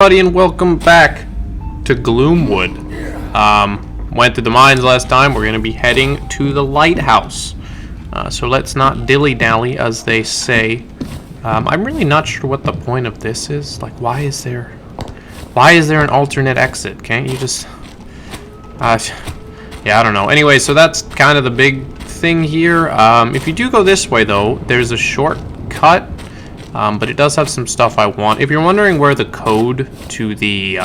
Everybody, and welcome back to Gloomwood. Went to the mines last time. We're gonna be heading to the lighthouse. So let's not dilly-dally, as they say. I'm really not sure what the point of this is. Like, why is there an alternate exit? Can't you just? Yeah, I don't know. Anyway, so that's kind of the big thing here. If you do go this way, though, there's a shortcut. But it does have some stuff I want. If you're wondering where the code to the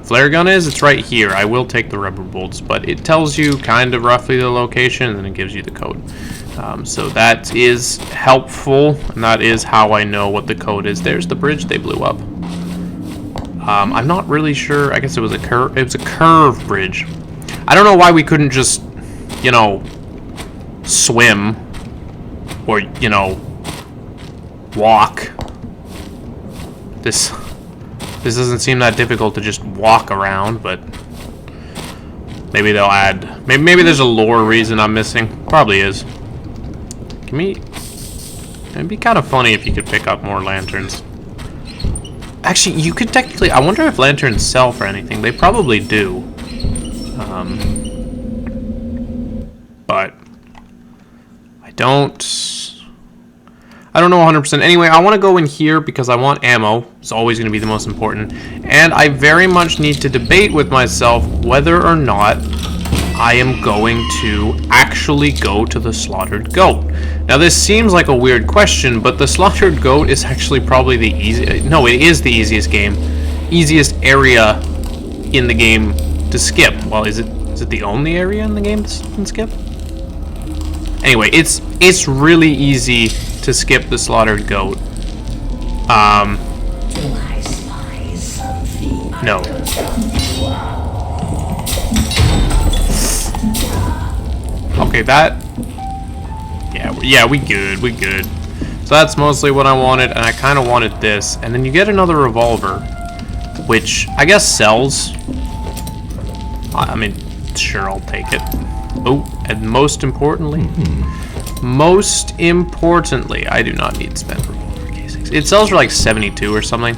flare gun is, it's right here. I will take the rubber bolts, but it tells you kind of roughly the location, and then it gives you the code. So that is helpful, and that is how I know what the code is. There's the bridge they blew up. I'm not really sure. I guess it was a curve. It was a curve bridge. I don't know why we couldn't just, you know, swim or, you know, walk. This doesn't seem that difficult to just walk around, but maybe they'll add. Maybe there's a lore reason I'm missing. Probably is. It'd be kind of funny if you could pick up more lanterns. Actually, you could technically. I wonder if lanterns sell for anything. They probably do. But I don't know 100%. Anyway, I want to go in here because I want ammo. It's always going to be the most important. And I very much need to debate with myself whether or not I am going to actually go to the slaughtered goat. Now, this seems like a weird question, but the slaughtered goat is actually probably the easiest. No, it is the easiest area in the game to skip. Well, is it the only area in the game to skip? Anyway, it's really easy to skip the slaughtered goat. No. Okay, that. Yeah, we good. So that's mostly what I wanted, and I kind of wanted this. And then you get another revolver, which I guess sells. I mean, sure, I'll take it. Oh, and most importantly, I do not need spent revolver casings. It sells for like 72 or something.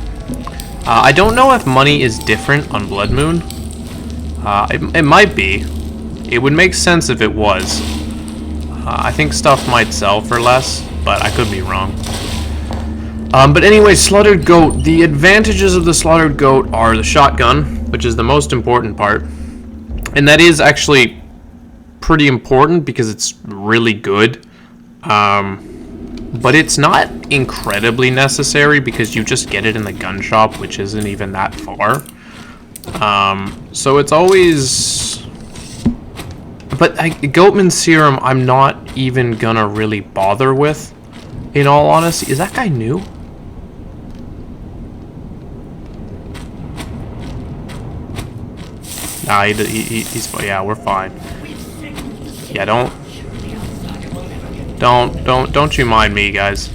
I don't know if money is different on bloodmoon. It might be. It would make sense if it was. I think stuff might sell for less, but I could be wrong. But anyway, slaughtered goat. The advantages of the slaughtered goat are the shotgun, which is the most important part. And that is actually pretty important because it's really good. But it's not incredibly necessary because you just get it in the gun shop, which isn't even that far. So it's always. But Goatman Serum, I'm not even gonna really bother with, in all honesty. Is that guy new? Nah, he's yeah, we're fine. Yeah, don't you mind me, guys.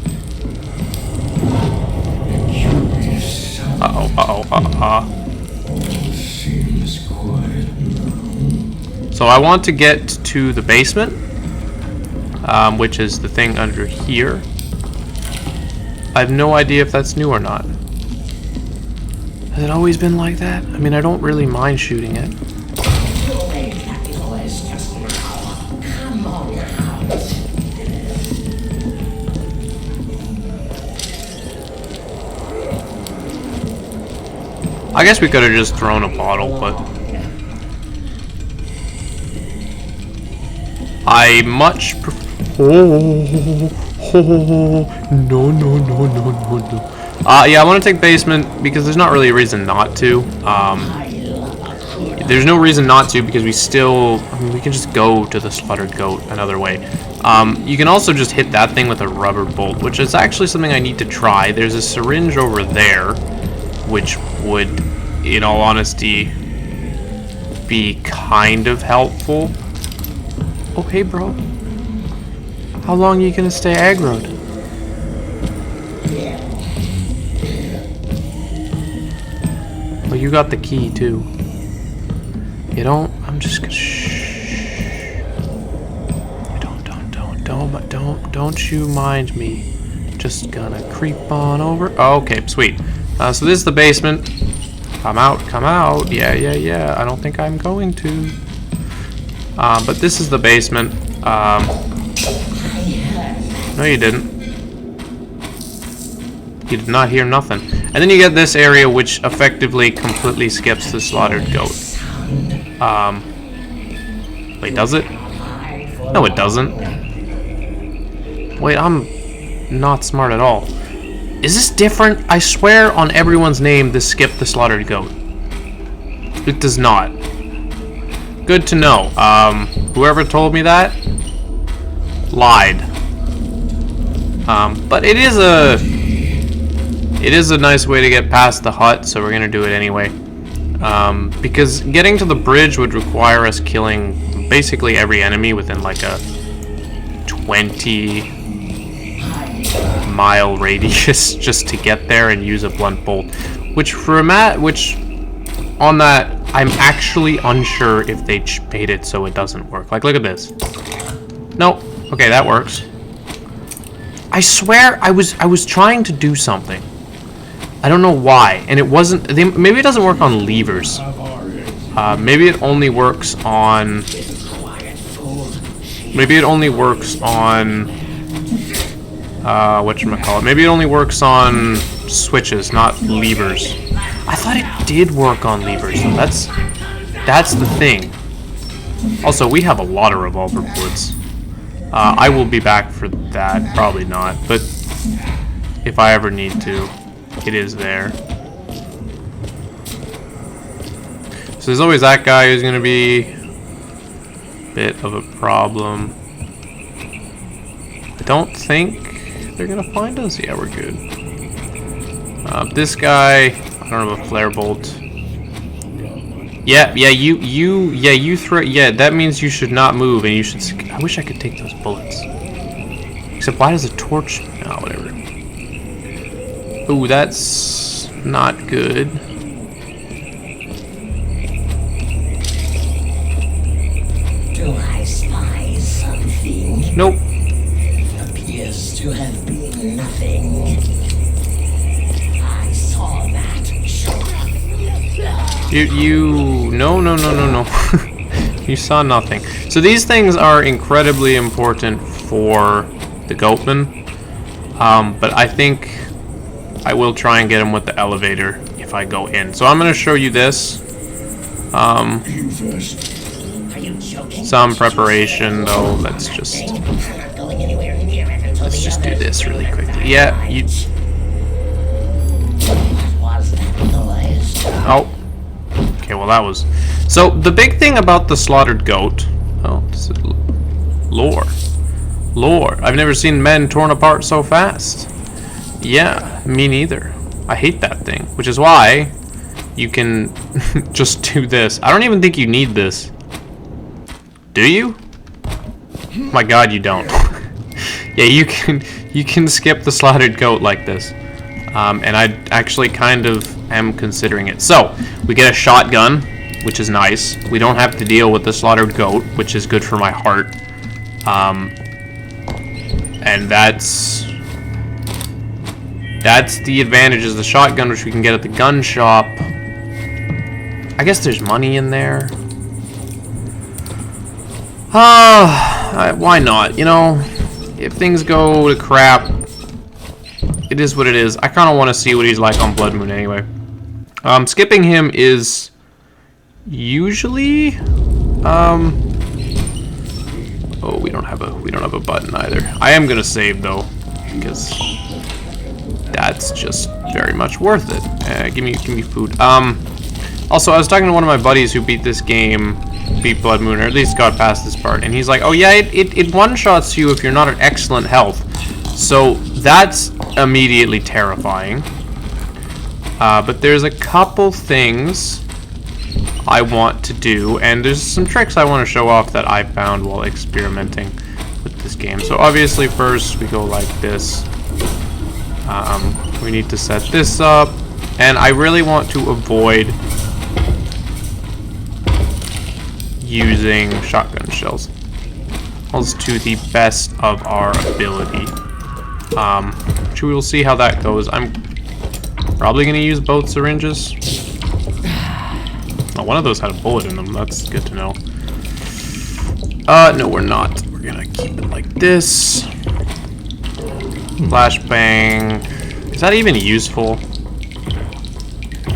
So I want to get to the basement, which is the thing under here. I have no idea if that's new or not. Has it always been like that? I mean, I don't really mind shooting it. I guess we could have just thrown a bottle, but I much prefer. No. Yeah, I want to take basement because there's not really a reason not to. There's no reason not to because we can just go to the slaughtered goat another way. You can also just hit that thing with a rubber bolt, which is actually something I need to try. There's a syringe over there, which would, in all honesty, be kind of helpful. Oh, hey, bro. How long are you gonna stay aggroed? Well, you got the key, too. You don't? I'm just gonna shh. Don't you mind me. Just gonna creep on over. Oh, okay, sweet. So this is the basement. Come out, come out. Yeah, yeah, yeah. I don't think I'm going to. But this is the basement. No, you didn't. You did not hear nothing. And then you get this area, which effectively completely skips the slaughtered goat. Wait, does it? No, it doesn't. Wait, I'm not smart at all. Is this different? I swear on everyone's name this skipped the slaughtered goat. It does not. Good to know. Whoever told me that lied. But it is a nice way to get past the hut, so we're gonna do it anyway. Because getting to the bridge would require us killing basically every enemy within like a 20-mile radius just to get there and use a blunt bolt. Which on that, I'm actually unsure if they made it so it doesn't work. Like, look at this. Nope. Okay, that works. I swear I was trying to do something. I don't know why, and it wasn't. Maybe it doesn't work on levers. Maybe it only works on. Maybe it only works on. Whatchamacallit? Maybe it only works on switches, not levers. I thought it did work on levers. So that's the thing. Also, we have a lot of revolver bullets. I will be back for that. Probably not, but if I ever need to. It is there. So there's always that guy who's gonna be a bit of a problem. I don't think they're gonna find us. Yeah, we're good. This guy, I don't have a flare bolt. Yeah, you throw. Yeah, that means you should not move, and you should. I wish I could take those bullets. Except, why does a torch? Oh, whatever. Ooh, that's not good. Do I spy something? Nope. Appears to have been nothing. I saw that. No. You saw nothing. So these things are incredibly important for the goatman. But I think I will try and get him with the elevator if I go in. So I'm going to show you this. Some preparation, though. Let's just do this really quickly. Yeah, you. Oh. Okay, well that was. So the big thing about the slaughtered goat. Oh, this is lore. Lore. I've never seen men torn apart so fast. Yeah, me neither. I hate that thing, which is why you can just do this. I don't even think you need this. Do you? Oh my God, you don't. Yeah, you can skip the slaughtered goat like this. And I actually kind of am considering it. So, we get a shotgun, which is nice. We don't have to deal with the slaughtered goat, which is good for my heart. And that's the advantage, is the shotgun, which we can get at the gun shop. I guess there's money in there. Why not? You know, if things go to crap, it is what it is. I kind of want to see what he's like on Blood Moon anyway. Skipping him is usually oh, we don't have a button either. I am gonna save though, because that's just very much worth it. Give me food. Also, I was talking to one of my buddies who beat this game, beat Blood Moon, or at least got past this part, and he's like, oh yeah, it one-shots you if you're not at excellent health. So that's immediately terrifying. But there's a couple things I want to do, and there's some tricks I want to show off that I found while experimenting with this game. So obviously first we go like this. We need to set this up, and I really want to avoid using shotgun shells. Almost to the best of our ability. Which we will see how that goes. I'm Probably gonna use both syringes. Oh, one of those had a bullet in them. That's good to know. No, we're not. We're gonna keep it like this. Flashbang. Is that even useful?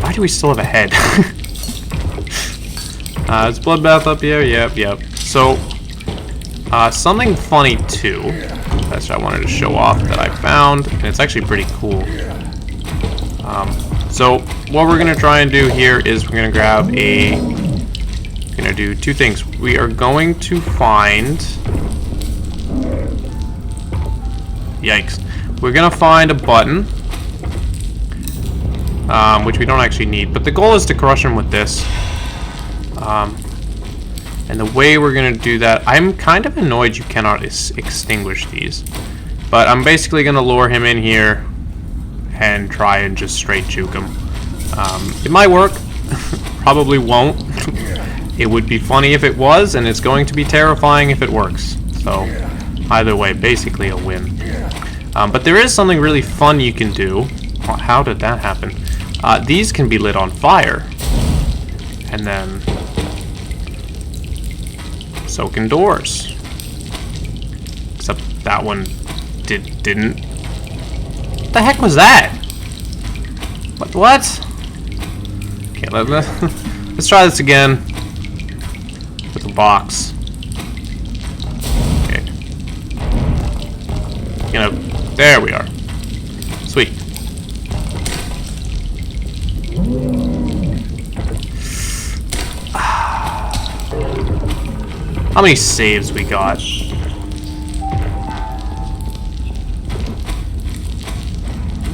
Why do we still have a head? Is bloodbath up here? Yep. So, something funny too. That's what I wanted to show off that I found, and it's actually pretty cool. So what we're gonna try and do here is we're gonna grab a. We're gonna do two things. We are going to find. Yikes! We're gonna find a button, which we don't actually need. But the goal is to crush him with this. And the way we're gonna do that, I'm kind of annoyed you cannot extinguish these. But I'm basically gonna lure him in here and try and just straight juke him. It might work, probably won't. It would be funny if it was, and it's going to be terrifying if it works. So either way, basically a win. But there is something really fun you can do. How did that happen? These can be lit on fire. And then so can doors. Except that one didn't. What the heck was that? What? Okay, let's try this again with the box. Okay. There we are. Sweet. How many saves we got?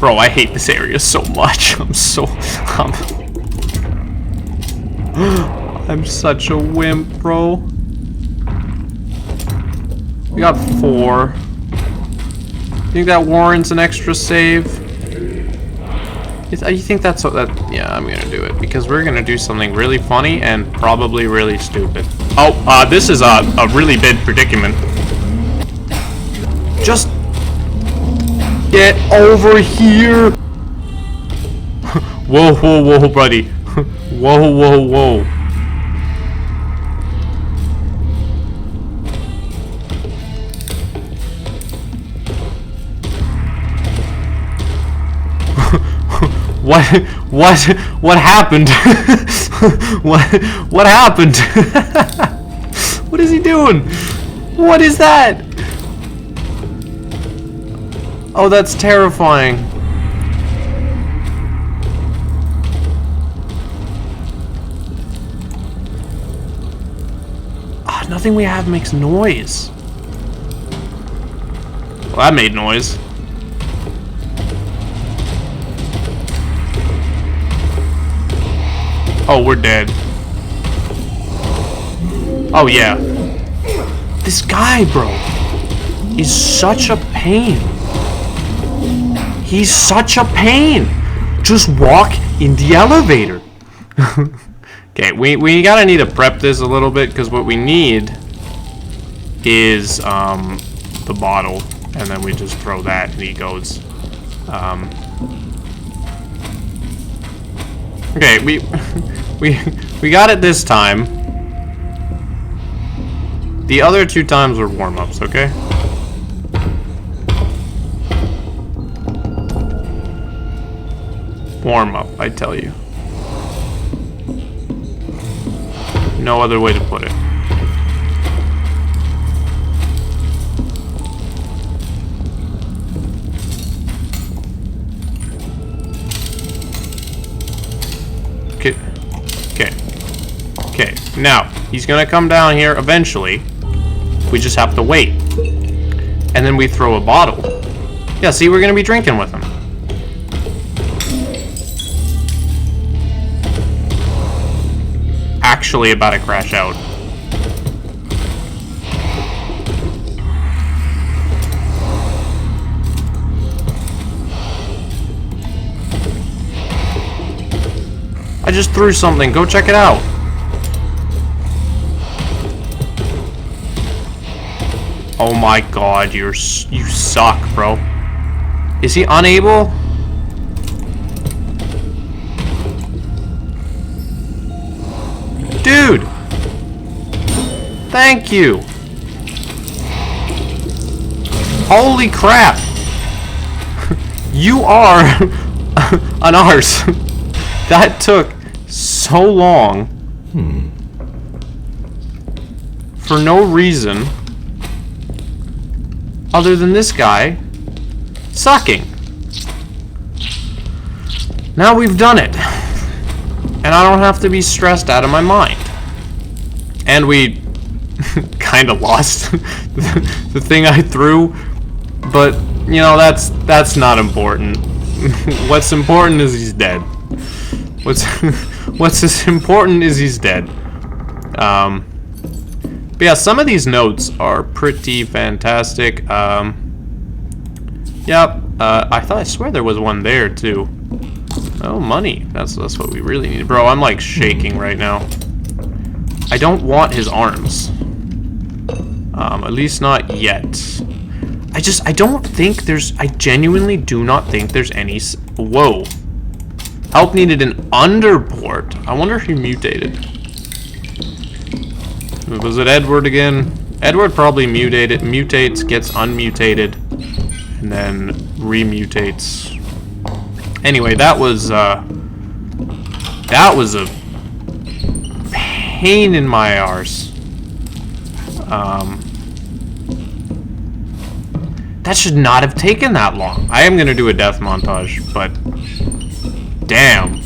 Bro, I hate this area so much. I'm such a wimp, bro. We got 4. Think that warrants an extra save? You think that's that? Yeah, I'm gonna do it because we're gonna do something really funny and probably really stupid. Oh, this is a really big predicament. Just get over here. Whoa, buddy. Whoa. What happened? What happened? What is he doing? What is that? Oh, that's terrifying. Nothing we have makes noise. Well, that made noise. Oh, we're dead. Oh, yeah. This guy, bro, is such a pain. He's such a pain. Just walk in the elevator. Okay, we gotta need to prep this a little bit, because what we need is the bottle, and then we just throw that and he goes. Okay, we got it this time. The other 2 times were warm-ups, okay? Warm-up, I tell you. No other way to put it. Okay, now, he's gonna come down here eventually. We just have to wait. And then we throw a bottle. Yeah, see, we're gonna be drinking with him. Actually about to crash out. I just threw something. Go check it out. Oh my god, you suck, bro. Is he unable? Dude! Thank you! Holy crap! You are an arse. That took so long. For no reason. Other than this guy sucking. Now we've done it. And I don't have to be stressed out of my mind. And we kind of lost the thing I threw. But, you know, that's not important. What's important is he's dead. What's as important is he's dead. But yeah, some of these notes are pretty fantastic. Yep. I swear there was one there too. Oh, money. That's what we really need. Bro, I'm like shaking right now. I don't want his arms. At least not yet. I don't think there's, I genuinely do not think there's any, whoa. Help needed an underport. I wonder if he mutated. Was it Edward again? Edward probably mutates, gets unmutated, and then remutates. Anyway, that was a pain in my arse. That should not have taken that long. I am gonna do a death montage, but damn,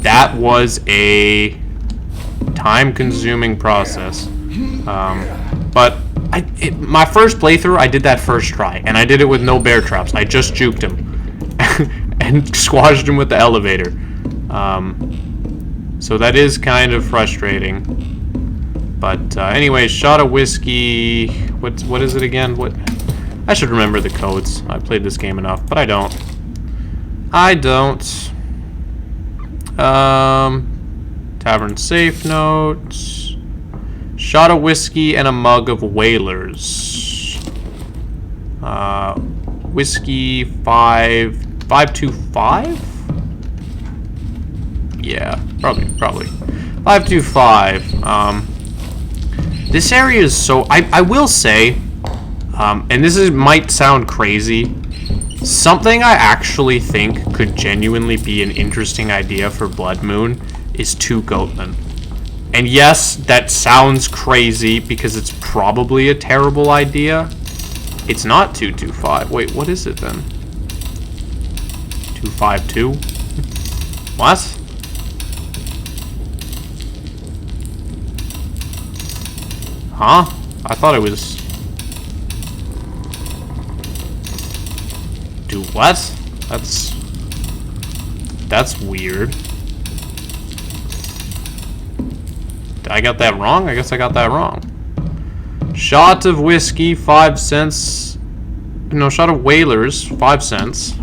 that was a time-consuming process. But my first playthrough, I did that first try, and I did it with no bear traps. I just juked him and squashed him with the elevator. So that is kind of frustrating. But anyway, shot of whiskey. What is it again? What? I should remember the codes. I played this game enough, but I don't. Tavern safe notes. Shot of whiskey and a mug of whalers. Whiskey 525? Yeah, probably 525. This area is so, I will say, and this might sound crazy, something I actually think could genuinely be an interesting idea for Bloodmoon is 2 goatmen. And yes, that sounds crazy because it's probably a terrible idea. It's not 225. Wait, what is it then? 252? What? Huh? I thought it was... Do what? That's weird. Did I got that wrong? I guess I got that wrong. Shot of whiskey, 5 cents. No, shot of whalers, 5 cents.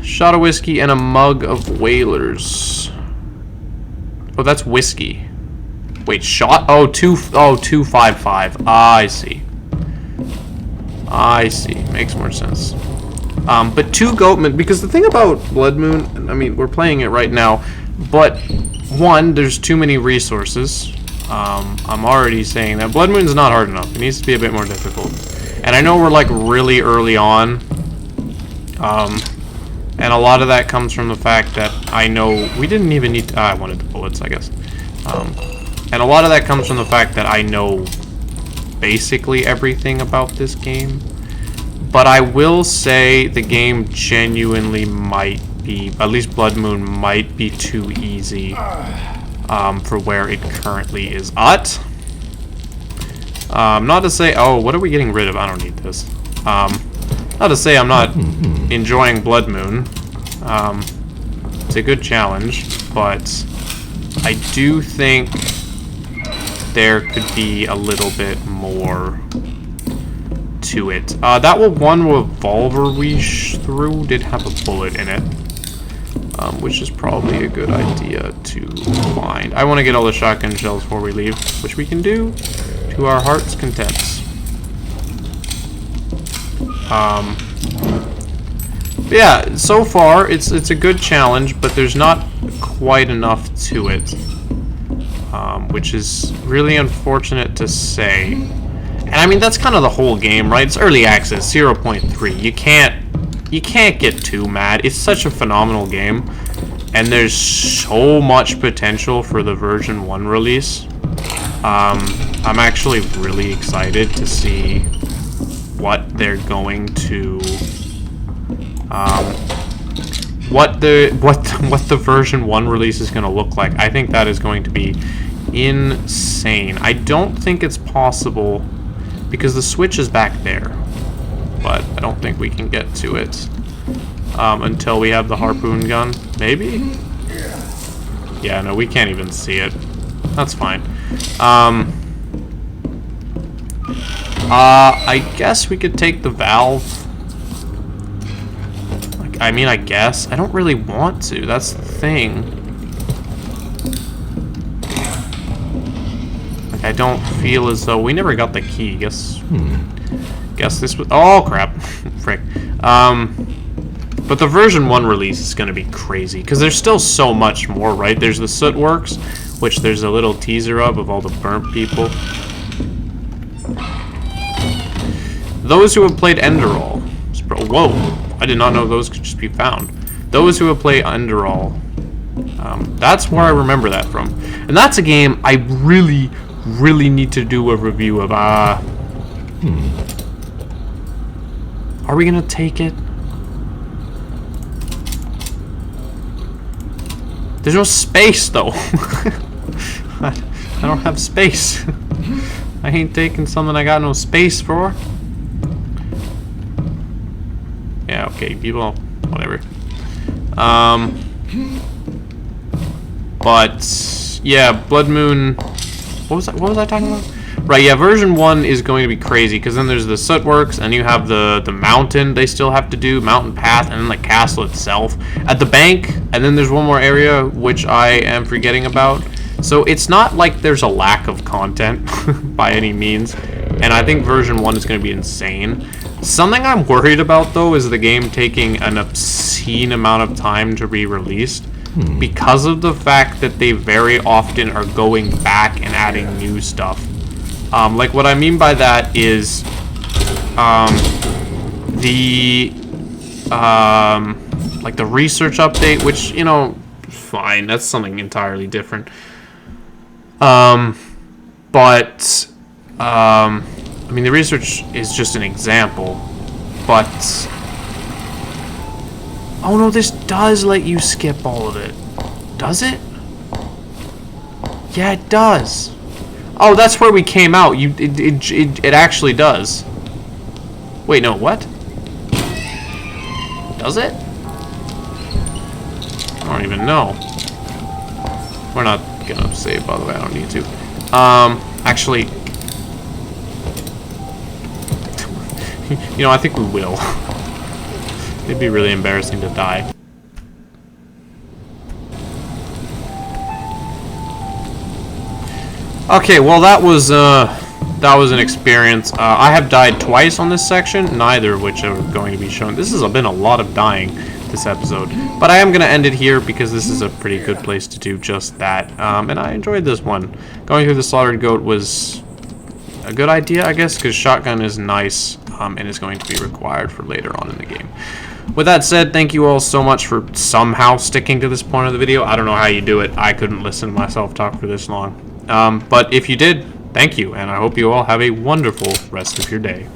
Shot of whiskey and a mug of whalers. Oh, that's whiskey. Wait, shot? Oh, 255. I see. I see. Makes more sense. But 2 goatmen, because the thing about Bloodmoon, I mean, we're playing it right now, but 1, there's too many resources. I'm already saying that Bloodmoon's not hard enough. It needs to be a bit more difficult. And I know we're like really early on. And a lot of that comes from the fact that I know we didn't even need to, I wanted the bullets, I guess. And a lot of that comes from the fact that I know basically everything about this game. But I will say the game genuinely might be, at least Bloodmoon might be too easy for where it currently is at. Not to say, oh, what are we getting rid of? I don't need this. Not to say I'm not enjoying Bloodmoon. It's a good challenge, but I do think there could be a little bit more to it. That one revolver we threw did have a bullet in it, which is probably a good idea to find. I want to get all the shotgun shells before we leave, which we can do to our heart's content. But yeah, so far it's a good challenge, but there's not quite enough to it, which is really unfortunate to say. And I mean, that's kind of the whole game, right? It's early access, 0.3. You can't get too mad. It's such a phenomenal game, and there's so much potential for the version 1 release. I'm actually really excited to see what they're going to, what the version 1 release is going to look like. I think that is going to be insane. I don't think it's possible because the switch is back there, but I don't think we can get to it until we have the harpoon gun. Maybe? Yeah, no, we can't even see it. That's fine. I guess we could take the valve. Like, I mean, I guess. I don't really want to. That's the thing. Like, I don't feel as though... We never got the key. Guess this was... Oh, crap. Frick. But the version 1 release is going to be crazy, because there's still so much more, right? There's the Soot Works, which there's a little teaser of all the burnt people. Those who have played Enderall. Whoa, I did not know those could just be found. Those who have played Enderall. That's where I remember that from. And that's a game I really, really need to do a review of. Are we going to take it? There's no space, though. I don't have space. I ain't taking something I got no space for. Yeah, okay, people, whatever. But yeah, bloodmoon. What was I talking about? Right, yeah, version 1 is going to be crazy, because then there's the Soot Works, and you have the mountain they still have to do, mountain path, and then the castle itself. At the bank, and then there's one more area, which I am forgetting about. So it's not like there's a lack of content, by any means, and I think version 1 is going to be insane. Something I'm worried about, though, is the game taking an obscene amount of time to be released, because of the fact that they very often are going back and adding new stuff. Like, what I mean by that is, like the research update, which, you know, fine, that's something entirely different. I mean, the research is just an example, but, oh no, this does let you skip all of it. Does it? Yeah, it does. Oh, that's where we came out. It actually does. Wait, no, what? Does it? I don't even know. We're not gonna save, by the way. I don't need to. Actually, you know, I think we will. It'd be really embarrassing to die. Okay, well, that was an experience. I have died twice on this section, neither of which are going to be shown. This has been a lot of dying this episode, but I am going to end it here because this is a pretty good place to do just that. And I enjoyed this one. Going through the slaughtered goat was a good idea, I guess, because shotgun is nice and is going to be required for later on in the game. With that said, thank you all so much for somehow sticking to this point of the video. I don't know how you do it. I couldn't listen to myself talk for this long. But if you did, thank you, and I hope you all have a wonderful rest of your day.